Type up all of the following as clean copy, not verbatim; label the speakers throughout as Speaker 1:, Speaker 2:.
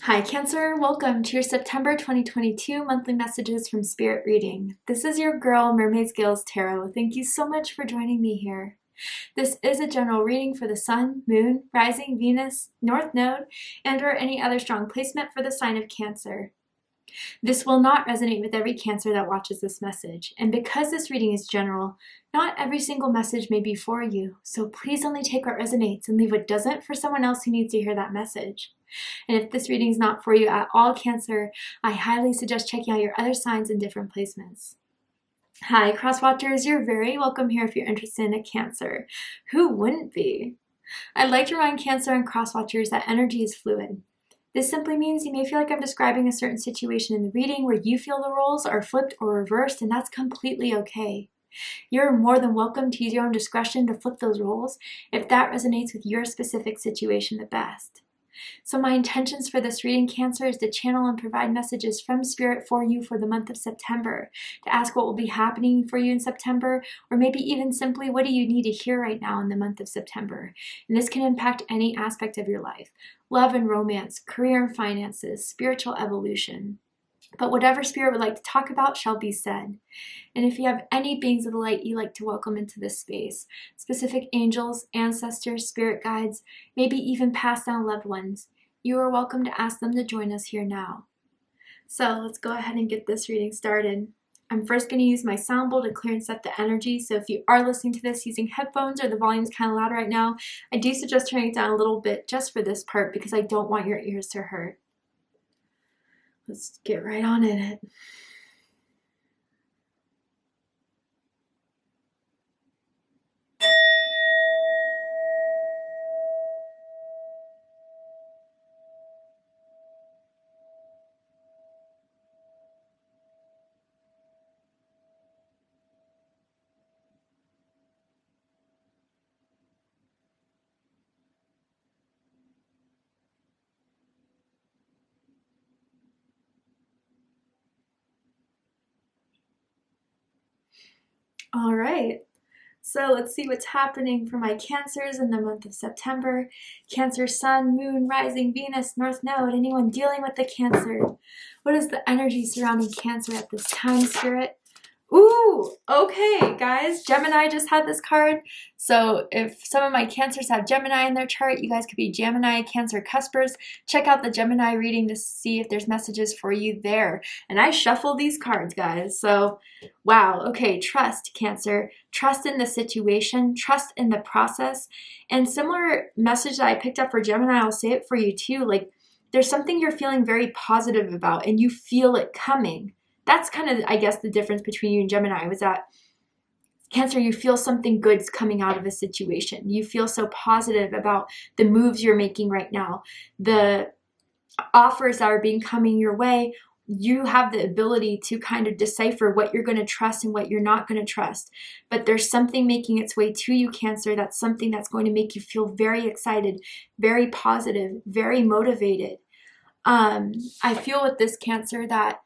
Speaker 1: Hi Cancer, welcome to your September 2022 monthly messages from Spirit Reading. This is your girl Mermaid Tarot. Thank you so much for joining me here. This is a general reading for the Sun, Moon, Rising, Venus, North Node, and or any other strong placement for the sign of Cancer. This will not resonate with every Cancer that watches this message, and because this reading is general, not every single message may be for you, so please only take what resonates and leave what doesn't for someone else who needs to hear that message. And if this reading is not for you at all, Cancer, I highly suggest checking out your other signs in different placements. Hi, Crosswatchers, you're very welcome here if you're interested in a Cancer. Who wouldn't be? I'd like to remind Cancer and Crosswatchers that energy is fluid. This simply means you may feel like I'm describing a certain situation in the reading where you feel the roles are flipped or reversed, and that's completely okay. You're more than welcome to use your own discretion to flip those roles if that resonates with your specific situation the best. So my intentions for this reading, Cancer, is to channel and provide messages from Spirit for you for the month of September, to ask what will be happening for you in September, or maybe even simply what do you need to hear right now in the month of September. And this can impact any aspect of your life: love and romance, career and finances, spiritual evolution. But whatever Spirit would like to talk about shall be said. And if you have any beings of the light you like to welcome into this space, specific angels, ancestors, spirit guides, maybe even passed down loved ones, you are welcome to ask them to join us here now. So let's go ahead and get this reading started. I'm first going to use my sound bowl to clear and set the energy, so if you are listening to this using headphones or the volume's kind of loud right now, I do suggest turning it down a little bit just for this part because I don't want your ears to hurt. Let's get right on in it. All right. So let's see what's happening for my Cancers in the month of September. Cancer, Sun, Moon, Rising, Venus, North Node. Anyone dealing with the Cancer? What is the energy surrounding Cancer at this time, Spirit? Ooh, okay, guys. Gemini just had this card. So if some of my Cancers have Gemini in their chart, you guys could be Gemini, Cancer, Cuspers. Check out the Gemini reading to see if there's messages for you there. And I shuffle these cards, guys. So, wow. Okay, trust, Cancer. Trust in the situation. Trust in the process. And similar message that I picked up for Gemini, I'll say it for you too. Like, there's something you're feeling very positive about and you feel it coming. That's kind of, I guess, the difference between you and Gemini was that Cancer, you feel something good's coming out of a situation. You feel so positive about the moves you're making right now, the offers that are being coming your way. You have the ability to kind of decipher what you're going to trust and what you're not going to trust. But there's something making its way to you, Cancer. That's something that's going to make you feel very excited, very positive, very motivated. I feel with this, Cancer, that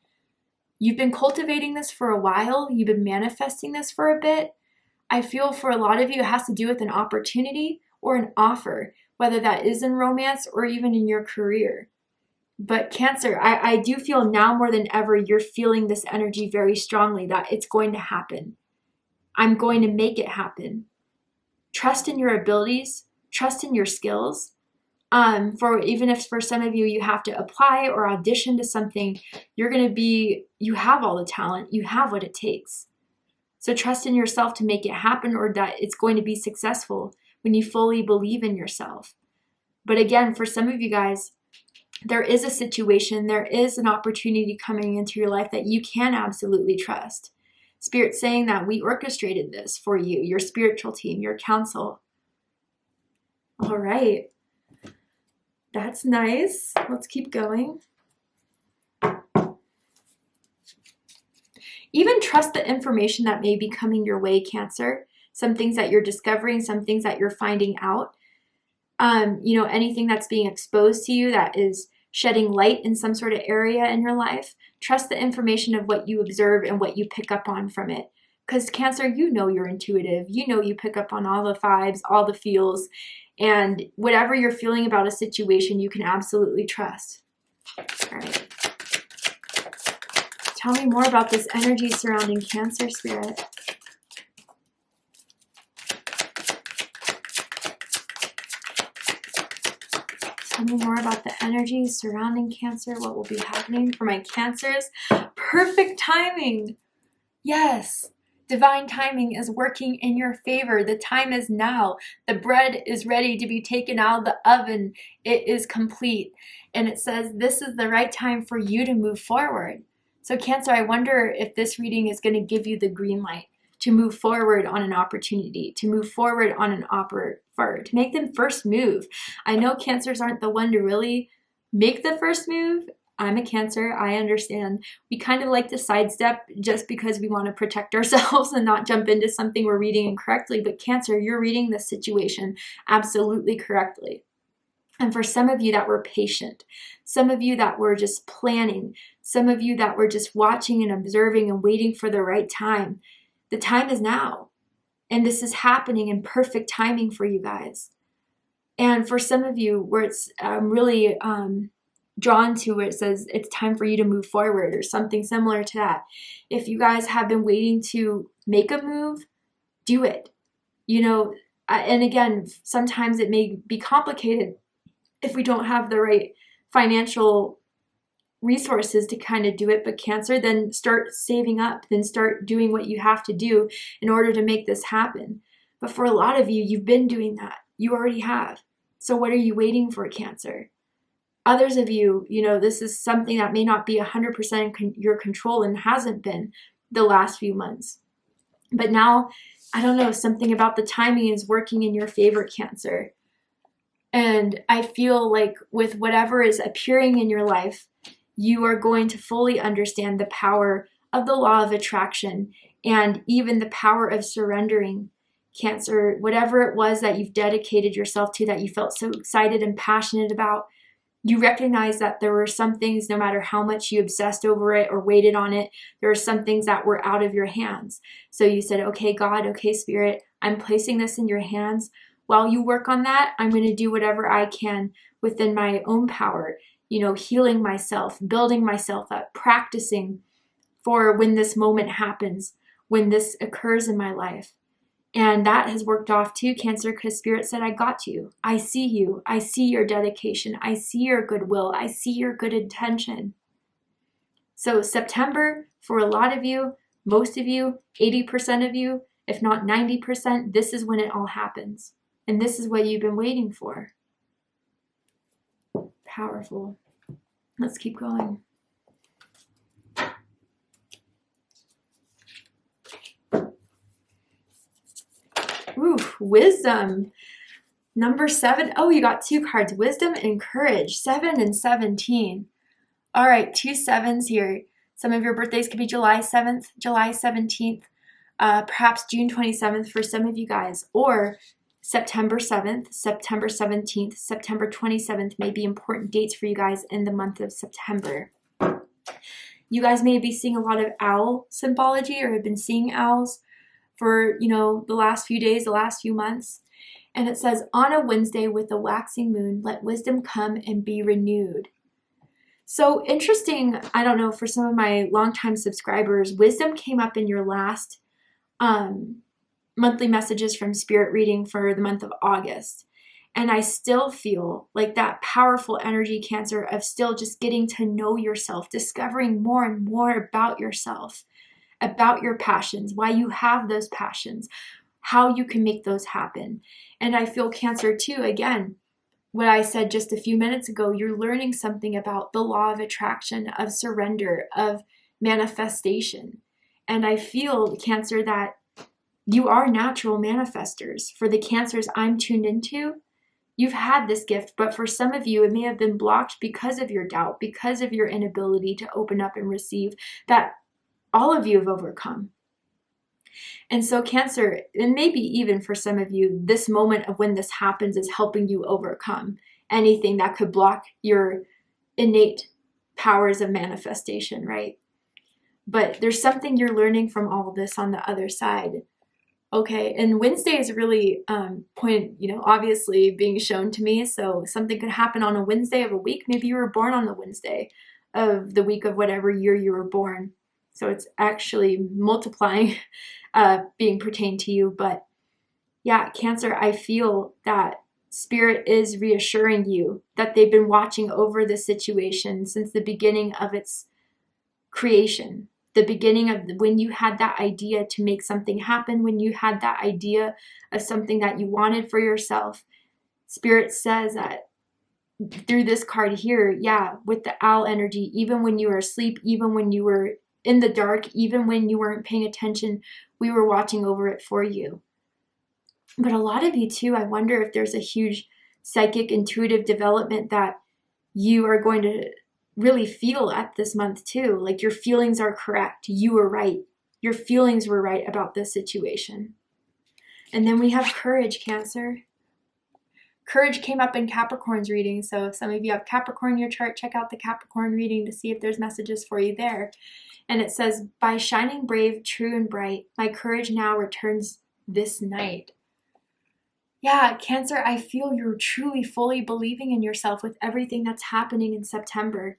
Speaker 1: you've been cultivating this for a while. You've been manifesting this for a bit. I feel for a lot of you, it has to do with an opportunity or an offer, whether that is in romance or even in your career. But Cancer, I do feel now more than ever, you're feeling this energy very strongly that it's going to happen. I'm going to make it happen. Trust in your abilities. Trust in your skills. For even if for some of you, you have to apply or audition to something, you have all the talent, you have what it takes. So trust in yourself to make it happen, or that it's going to be successful when you fully believe in yourself. But again, for some of you guys, there is a situation, there is an opportunity coming into your life that you can absolutely trust. Spirit's saying that we orchestrated this for you, your spiritual team, your council. All right. That's nice. Let's keep going. Even trust the information that may be coming your way, Cancer. Some things that you're discovering, some things that you're finding out. Anything that's being exposed to you that is shedding light in some sort of area in your life. Trust the information of what you observe and what you pick up on from it. Because Cancer, you know you're intuitive. You know you pick up on all the vibes, all the feels. And whatever you're feeling about a situation, you can absolutely trust. All right. Tell me more about this energy surrounding Cancer, Spirit. Tell me more about the energy surrounding Cancer. What will be happening for my Cancers? Perfect timing. Yes. Divine timing is working in your favor. The time is now. The bread is ready to be taken out of the oven. It is complete. And it says this is the right time for you to move forward. So Cancer, I wonder if this reading is going to give you the green light to move forward on an opportunity, to move forward on an offer, to make them first move. I know Cancers aren't the one to really make the first move. I'm a Cancer, I understand. We kind of like to sidestep just because we want to protect ourselves and not jump into something we're reading incorrectly. But Cancer, you're reading this situation absolutely correctly. And for some of you that were patient, some of you that were just planning, some of you that were just watching and observing and waiting for the right time, the time is now. And this is happening in perfect timing for you guys. And for some of you where it's really drawn to where it says it's time for you to move forward or something similar to that. If you guys have been waiting to make a move, do it. You know, and again, sometimes it may be complicated if we don't have the right financial resources to kind of do it. But Cancer, then start saving up, then start doing what you have to do in order to make this happen. But for a lot of you, you've been doing that. You already have. So what are you waiting for, Cancer? Others of you, you know, this is something that may not be 100% in your control and hasn't been the last few months. But now, I don't know, something about the timing is working in your favor, Cancer. And I feel like with whatever is appearing in your life, you are going to fully understand the power of the law of attraction and even the power of surrendering, Cancer. Whatever it was that you've dedicated yourself to, that you felt so excited and passionate about, you recognize that there were some things, no matter how much you obsessed over it or waited on it, there are some things that were out of your hands. So you said, okay, God, okay, Spirit, I'm placing this in your hands. While you work on that, I'm going to do whatever I can within my own power, you know, healing myself, building myself up, practicing for when this moment happens, when this occurs in my life. And that has worked off too, Cancer, because Spirit said, I got you. I see you. I see your dedication. I see your goodwill. I see your good intention. So September, for a lot of you, most of you, 80% of you, if not 90%, this is when it all happens. And this is what you've been waiting for. Powerful. Let's keep going. Ooh, wisdom. Number 7. Oh, you got 2 cards. Wisdom and courage. 7 and 17. All right, 2 7s here. Some of your birthdays could be July 7th, July 17th, perhaps June 27th for some of you guys, or September 7th, September 17th, September 27th may be important dates for you guys in the month of September. You guys may be seeing a lot of owl symbology or have been seeing owls for, you know, the last few days, the last few months. And it says, on a Wednesday with the waxing moon, let wisdom come and be renewed. So interesting, I don't know, for some of my longtime subscribers, wisdom came up in your last monthly messages from Spirit reading for the month of August. And I still feel like that powerful energy, Cancer, of still just getting to know yourself, discovering more and more about yourself, about your passions, why you have those passions, how you can make those happen. And I feel, Cancer, too, again, what I said just a few minutes ago, you're learning something about the law of attraction, of surrender, of manifestation. And I feel, Cancer, that you are natural manifestors. For the Cancers I'm tuned into, you've had this gift, but for some of you, it may have been blocked because of your doubt, because of your inability to open up and receive that all of you have overcome. And so Cancer, and maybe even for some of you, this moment of when this happens is helping you overcome anything that could block your innate powers of manifestation, right? But there's something you're learning from all of this on the other side. Okay, and Wednesday is really obviously being shown to me. So something could happen on a Wednesday of a week. Maybe you were born on the Wednesday of the week of whatever year you were born. So it's actually multiplying, being pertained to you. But yeah, Cancer, I feel that Spirit is reassuring you that they've been watching over the situation since the beginning of its creation, the beginning of when you had that idea to make something happen, when you had that idea of something that you wanted for yourself. Spirit says that through this card here, yeah, with the owl energy, even when you were asleep, even when you were in the dark, even when you weren't paying attention, we were watching over it for you. But a lot of you too, I wonder if there's a huge psychic intuitive development that you are going to really feel at this month too. Like your feelings are correct. You were right. Your feelings were right about this situation. And then we have courage, Cancer. Courage came up in Capricorn's reading. So if some of you have Capricorn in your chart, check out the Capricorn reading to see if there's messages for you there. And it says, by shining brave, true and bright, my courage now returns this night. Yeah, Cancer, I feel you're truly fully believing in yourself with everything that's happening in September.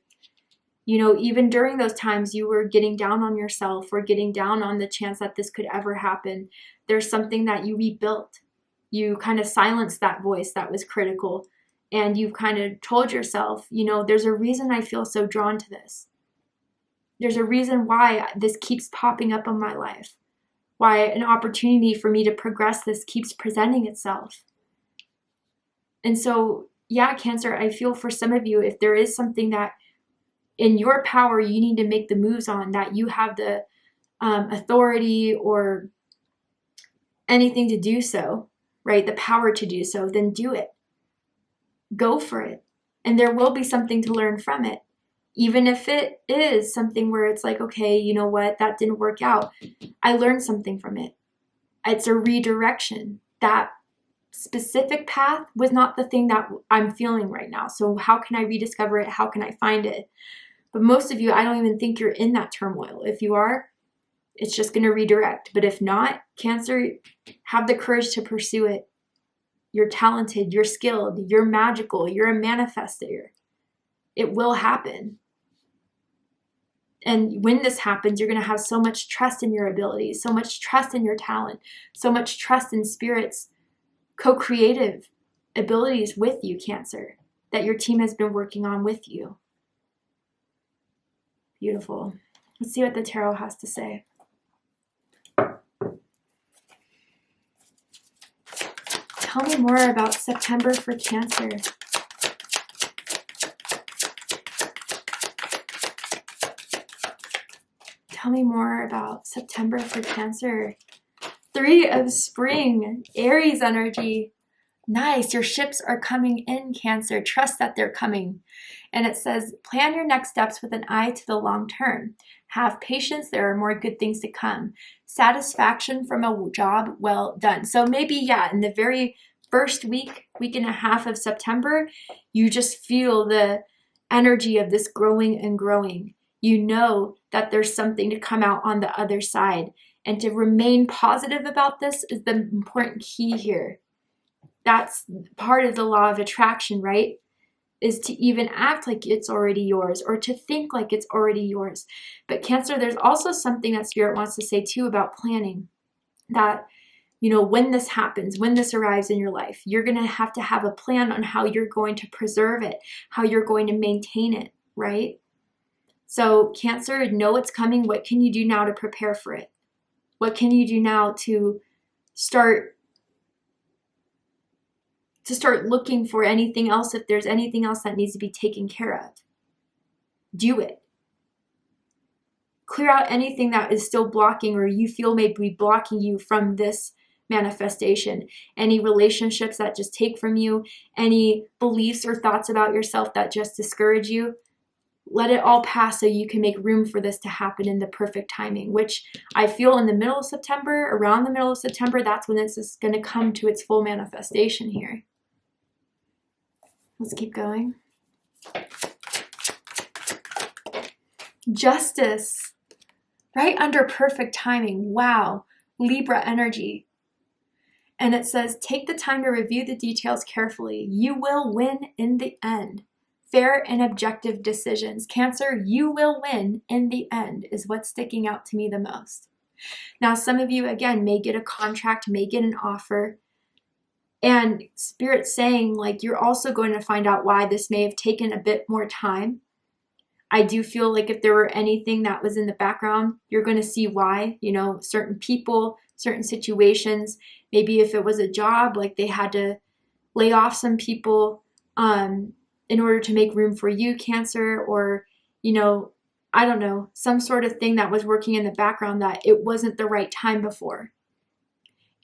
Speaker 1: You know, even during those times you were getting down on yourself or getting down on the chance that this could ever happen. There's something that you rebuilt. You kind of silenced that voice that was critical. And you've kind of told yourself, you know, there's a reason I feel so drawn to this. There's a reason why this keeps popping up in my life. Why an opportunity for me to progress this keeps presenting itself. And so, yeah, Cancer, I feel for some of you, if there is something that in your power you need to make the moves on, that you have the authority or anything to do so, right? The power to do so, then do it. Go for it. And there will be something to learn from it. Even if it is something where it's like, okay, you know what, that didn't work out. I learned something from it. It's a redirection. That specific path was not the thing that I'm feeling right now. So how can I rediscover it? How can I find it? But most of you, I don't even think you're in that turmoil. If you are, it's just going to redirect. But if not, Cancer, have the courage to pursue it. You're talented, you're skilled, you're magical, you're a manifester. It will happen. And when this happens, you're going to have so much trust in your abilities, so much trust in your talent, so much trust in Spirit's co-creative abilities with you, Cancer, that your team has been working on with you. Beautiful. Let's see what the tarot has to say. Tell me more about September for Cancer. Tell me more about September for Cancer. 3 of Spring, Aries energy. Nice, your ships are coming in, Cancer. Trust that they're coming. And it says, plan your next steps with an eye to the long term. Have patience, there are more good things to come. Satisfaction from a job well done. So maybe, yeah, in the very first week and a half of September, you just feel the energy of this growing and growing. You know that there's something to come out on the other side. And to remain positive about this is the important key here. That's part of the law of attraction, right? Is to even act like it's already yours or to think like it's already yours. But Cancer, there's also something that Spirit wants to say too about planning. That, you know, when this happens, when this arrives in your life, you're going to have a plan on how you're going to preserve it, how you're going to maintain it, right? So Cancer, know it's coming. What can you do now to prepare for it? What can you do now to start looking for anything else, if there's anything else that needs to be taken care of? Do it. Clear out anything that is still blocking or you feel may be blocking you from this manifestation. Any relationships that just take from you, any beliefs or thoughts about yourself that just discourage you. Let it all pass so you can make room for this to happen in the perfect timing, which I feel in the middle of September, around the middle of September, that's when this is going to come to its full manifestation here. Let's keep going. Justice, right under perfect timing. Wow. Libra energy. And it says, take the time to review the details carefully. You will win in the end. Fair and objective decisions. Cancer, you will win in the end is what's sticking out to me the most. Now, some of you, again, may get a contract, may get an offer. And Spirit's saying, like, you're also going to find out why this may have taken a bit more time. I do feel like if there were anything that was in the background, you're going to see why, you know, certain people, certain situations, maybe if it was a job, like they had to lay off some people in order to make room for you, Cancer, or, you know, I don't know, some sort of thing that was working in the background that it wasn't the right time before.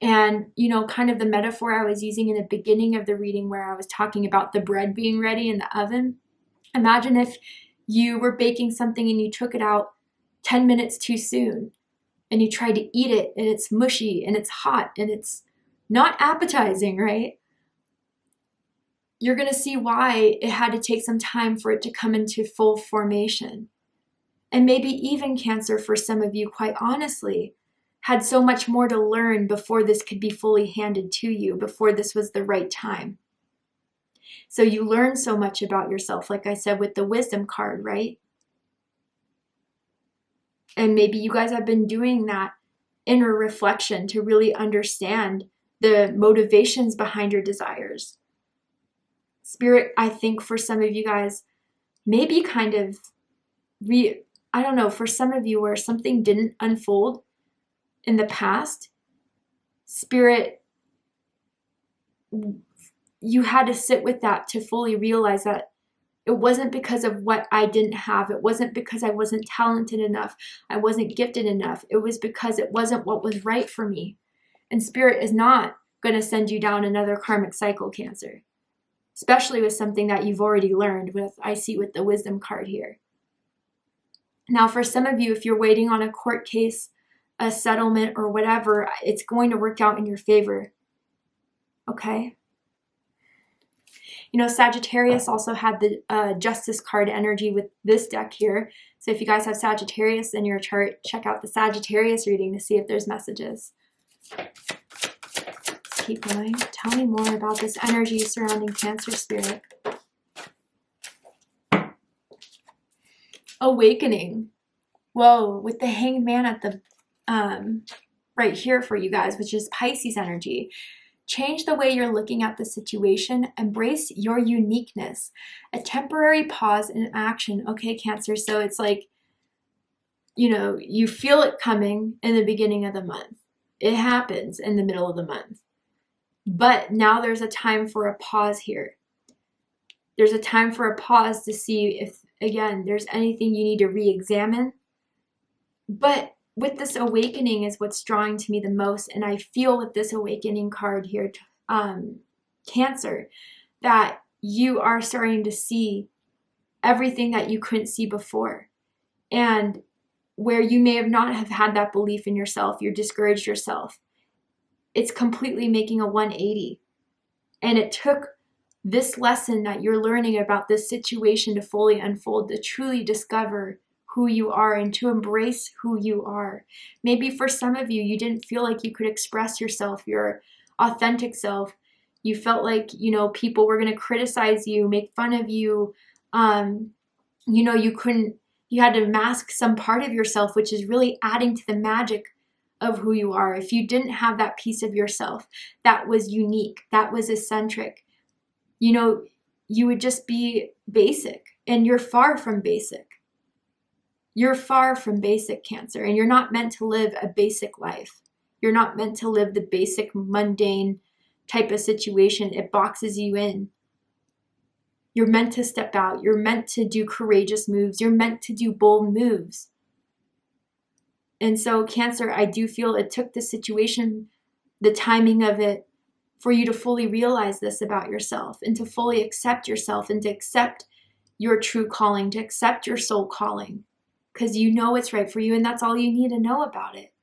Speaker 1: And, you know, kind of the metaphor I was using in the beginning of the reading where I was talking about the bread being ready in the oven. Imagine if you were baking something and you took it out 10 minutes too soon and you tried to eat it and it's mushy and it's hot and it's not appetizing, right? You're going to see why it had to take some time for it to come into full formation. And maybe even, Cancer, for some of you, quite honestly, had so much more to learn before this could be fully handed to you, before this was the right time. So you learn so much about yourself, like I said, with the wisdom card, right? And maybe you guys have been doing that inner reflection to really understand the motivations behind your desires. Spirit, I think for some of you guys, maybe kind of, I don't know, for some of you where something didn't unfold in the past, Spirit, you had to sit with that to fully realize that it wasn't because of what I didn't have. It wasn't because I wasn't talented enough. I wasn't gifted enough. It was because it wasn't what was right for me. And Spirit is not going to send you down another karmic cycle, Cancer, especially with something that you've already learned with, I see with the wisdom card here. Now, for some of you, if you're waiting on a court case, a settlement, or whatever, it's going to work out in your favor. Okay? You know, Sagittarius also had the Justice card energy with this deck here. So if you guys have Sagittarius in your chart, check out the Sagittarius reading to see if there's messages. Let's keep going. Tell me more about this energy surrounding Cancer, Spirit. Awakening. Whoa, with the Hanged Man at the right here for you guys, which is Pisces energy. Change the way you're looking at the situation. Embrace your uniqueness. A temporary pause in action. Okay, Cancer. So it's like, you know, you feel it coming in the beginning of the month. It happens in the middle of the month. But now there's a time for a pause here. There's a time for a pause to see if, again, there's anything you need to re-examine. But with this awakening is what's drawing to me the most. And I feel with this awakening card here, Cancer, that you are starting to see everything that you couldn't see before. And where you may have not have had that belief in yourself, you're discouraged yourself. It's completely making a 180. And it took this lesson that you're learning about this situation to fully unfold, to truly discover who you are and to embrace who you are. Maybe for some of you, you didn't feel like you could express yourself, your authentic self. You felt like, you know, people were going to criticize you, make fun of you. You know, you had to mask some part of yourself, which is really adding to the magic of who you are. If you didn't have that piece of yourself that was unique, that was eccentric, you know, you would just be basic, and you're far from basic. You're far from basic, Cancer, and you're not meant to live a basic life. You're not meant to live the basic, mundane type of situation. It boxes you in. You're meant to step out. You're meant to do courageous moves. You're meant to do bold moves. And so, Cancer, I do feel it took the situation, the timing of it, for you to fully realize this about yourself and to fully accept yourself and to accept your true calling, to accept your soul calling. Because you know it's right for you, and that's all you need to know about it.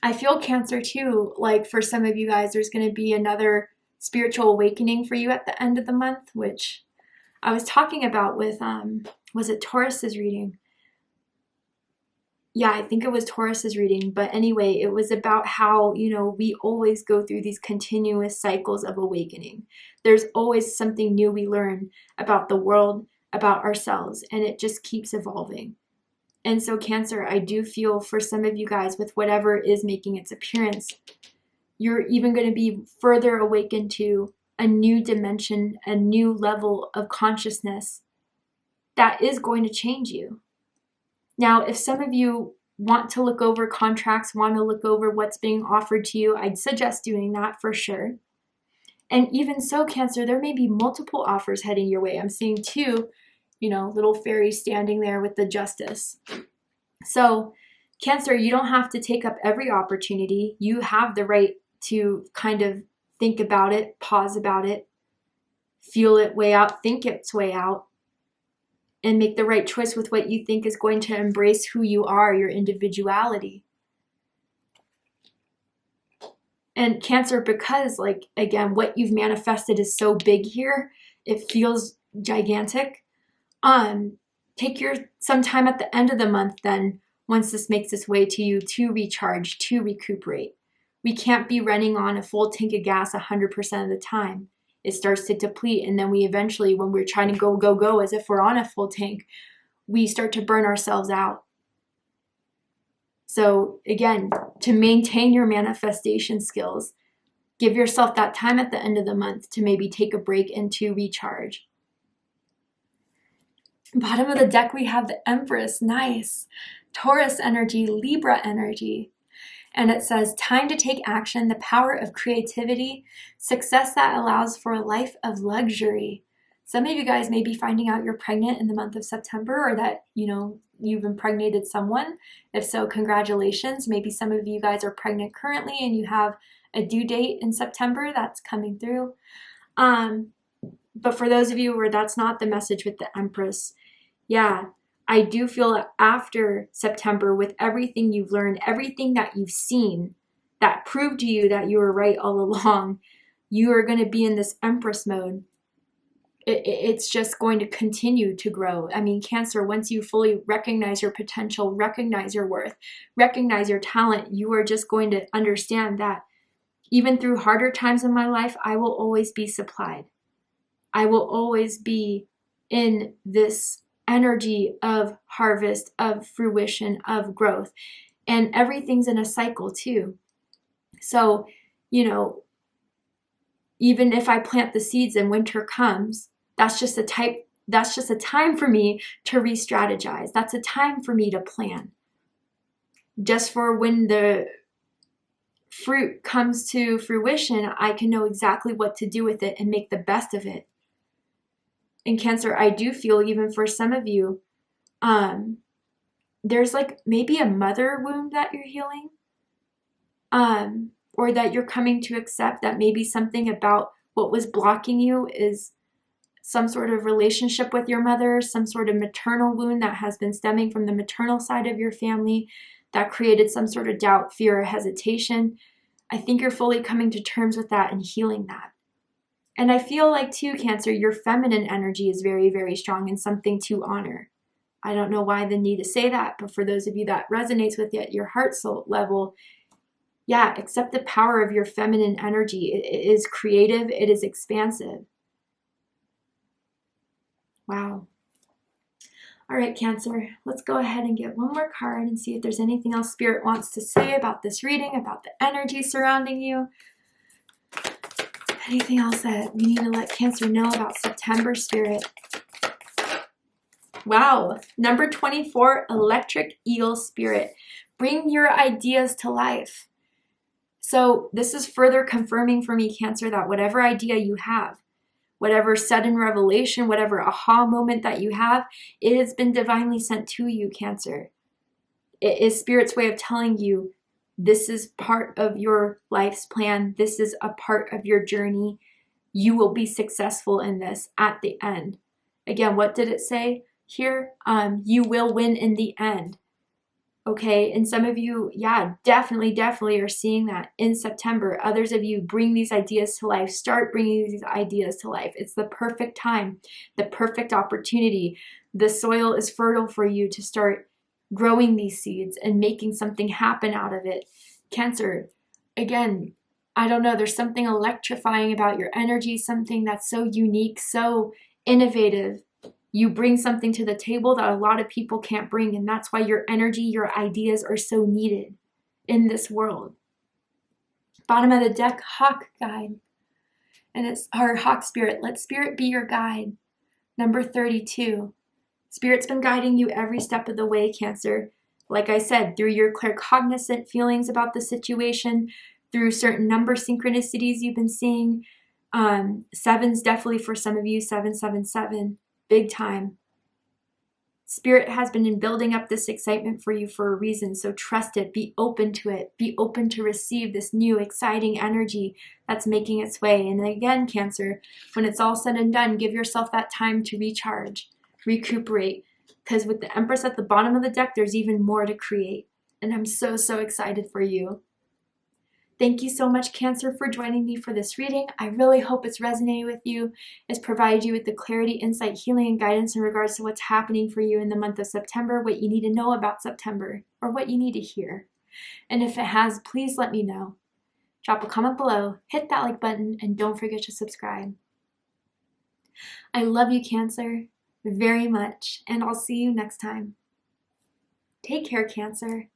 Speaker 1: I feel, Cancer, too, like for some of you guys, there's going to be another spiritual awakening for you at the end of the month, which I was talking about with, was it Taurus's reading? yeah, I think it was Taurus's reading, but anyway, it was about how, we always go through these continuous cycles of awakening. There's always something new we learn about the world, about ourselves, and it just keeps evolving. And so Cancer, I do feel for some of you guys with whatever is making its appearance, you're even going to be further awakened to a new dimension, a new level of consciousness that is going to change you. Now, if some of you want to look over contracts, want to look over what's being offered to you, I'd suggest doing that for sure. And even so, Cancer, there may be multiple offers heading your way. I'm seeing two, little fairies standing there with the Justice. So, Cancer, you don't have to take up every opportunity. You have the right to kind of think about it, pause about it, feel it way out, think its way out, and make the right choice with what you think is going to embrace who you are, your individuality. And Cancer, because again, what you've manifested is so big here, it feels gigantic. Take some time at the end of the month then, once this makes its way to you, to recharge, to recuperate. We can't be running on a full tank of gas 100% of the time. It starts to deplete, and then we eventually, when we're trying to go as if we're on a full tank, we start to burn ourselves out. So again, to maintain your manifestation skills, give yourself that time at the end of the month to maybe take a break and to recharge. Bottom of the deck, we have the Empress. Nice. Taurus energy, Libra energy. And it says, time to take action, the power of creativity, success that allows for a life of luxury. Some of you guys may be finding out you're pregnant in the month of September, or that, you've impregnated someone. If so, congratulations. Maybe some of you guys are pregnant currently and you have a due date in September that's coming through. But for those of you where that's not the message with the Empress, yeah, I do feel that after September, with everything you've learned, everything that you've seen that proved to you that you were right all along, you are going to be in this Empress mode. It's just going to continue to grow. I mean, Cancer, once you fully recognize your potential, recognize your worth, recognize your talent, you are just going to understand that even through harder times in my life, I will always be supplied. I will always be in this energy of harvest, of fruition, of growth. And everything's in a cycle too. So, even if I plant the seeds and winter comes, that's just a time for me to re-strategize. That's a time for me to plan. Just for when the fruit comes to fruition, I can know exactly what to do with it and make the best of it. In Cancer, I do feel, even for some of you, there's maybe a mother wound that you're healing, or that you're coming to accept, that maybe something about what was blocking you is some sort of relationship with your mother, some sort of maternal wound that has been stemming from the maternal side of your family that created some sort of doubt, fear, or hesitation. I think you're fully coming to terms with that and healing that. And I feel like too, Cancer, your feminine energy is very, very strong and something to honor. I don't know why the need to say that, but for those of you that resonates with it at your heart soul level, yeah, accept the power of your feminine energy. It is creative. It is expansive. Wow. All right, Cancer, let's go ahead and get one more card and see if there's anything else Spirit wants to say about this reading, about the energy surrounding you. Anything else that we need to let Cancer know about September, Spirit? Wow. Number 24, Electric Eel, Spirit. Bring your ideas to life. So this is further confirming for me, Cancer, that whatever idea you have, whatever sudden revelation, whatever aha moment that you have, it has been divinely sent to you, Cancer. It is Spirit's way of telling you, this is part of your life's plan. This is a part of your journey. You will be successful in this at the end. Again, what did it say here? You will win in the end. Okay, and some of you, yeah, definitely are seeing that in September. Others of you, bring these ideas to life. Start bringing these ideas to life. It's the perfect time, the perfect opportunity. The soil is fertile for you to start growing these seeds and making something happen out of it. Cancer, again, I don't know, there's something electrifying about your energy, something that's so unique, so innovative. You bring something to the table that a lot of people can't bring, and that's why your energy, your ideas are so needed in this world. Bottom of the deck, Hawk guide. And it's our Hawk spirit. Let spirit be your guide. Number 32. Spirit's been guiding you every step of the way, Cancer. Like I said, through your claircognizant feelings about the situation, through certain number synchronicities you've been seeing. Seven's definitely for some of you, 777, big time. Spirit has been building up this excitement for you for a reason, so trust it, be open to it, be open to receive this new exciting energy that's making its way. And again, Cancer, when it's all said and done, give yourself that time to recharge, recuperate, because with the Empress at the bottom of the deck, there's even more to create. And I'm so, so excited for you. Thank you so much, Cancer, for joining me for this reading. I really hope it's resonated with you. It's provided you with the clarity, insight, healing, and guidance in regards to what's happening for you in the month of September, what you need to know about September, or what you need to hear. And if it has, please let me know. Drop a comment below, hit that like button, and don't forget to subscribe. I love you, Cancer, very much, and I'll see you next time. Take care, Cancer.